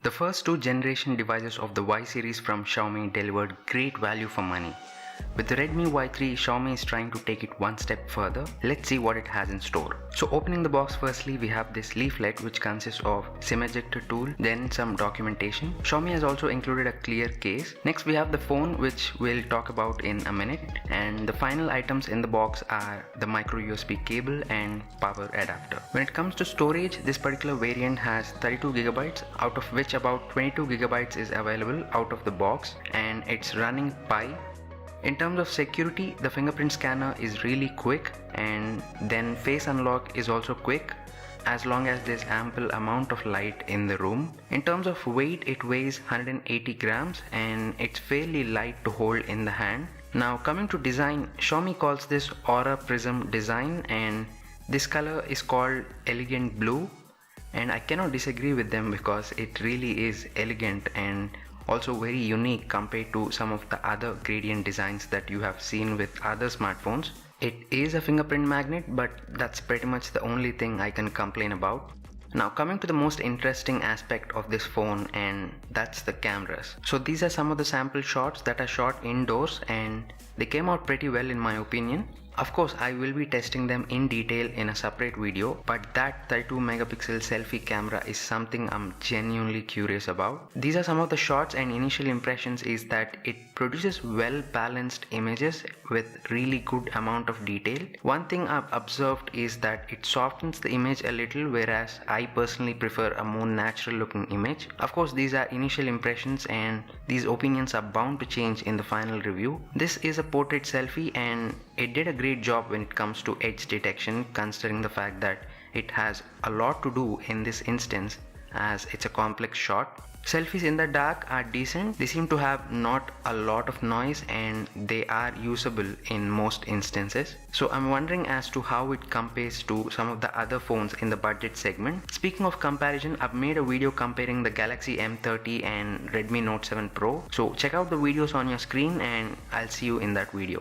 The first two generation devices of the Y series from Xiaomi delivered great value for money. With the Redmi Y3, Xiaomi is trying to take it one step further. Let's see what it has in store. So opening the box, firstly we have this leaflet which consists of SIM ejector tool, then some documentation. Xiaomi has also included a clear case. Next we have the phone, which we'll talk about in a minute, and the final items in the box are the micro USB cable and power adapter. When it comes to storage, this particular variant has 32GB, out of which about 22GB is available out of the box, and it's running Pi. In terms of security, the fingerprint scanner is really quick, and then face unlock is also quick as long as there's ample amount of light in the room. In terms of weight, it weighs 180 grams and it's fairly light to hold in the hand. Now coming to design, Xiaomi calls this Aura Prism design, and this color is called Elegant Blue, and I cannot disagree with them because it really is elegant and also very unique compared to some of the other gradient designs that you have seen with other smartphones. It is a fingerprint magnet, but that's pretty much the only thing I can complain about. Now coming to the most interesting aspect of this phone, and that's the cameras. So these are some of the sample shots that are shot indoors, and they came out pretty well in my opinion. Of course, I will be testing them in detail in a separate video, but that 32 megapixel selfie camera is something I'm genuinely curious about. These are some of the shots, and initial impressions is that it produces well balanced images with really good amount of detail. One thing I've observed is that it softens the image a little, whereas I personally prefer a more natural looking image. Of course, these are initial impressions and these opinions are bound to change in the final review. This is a portrait selfie, and it did a great job when it comes to edge detection, considering the fact that it has a lot to do in this instance as it's a complex shot. Selfies in the dark are decent. They seem to have not a lot of noise and they are usable in most instances. So I'm wondering as to how it compares to some of the other phones in the budget segment. Speaking of comparison, I've made a video comparing the Galaxy M30 and Redmi Note 7 Pro. So check out the videos on your screen and I'll see you in that video.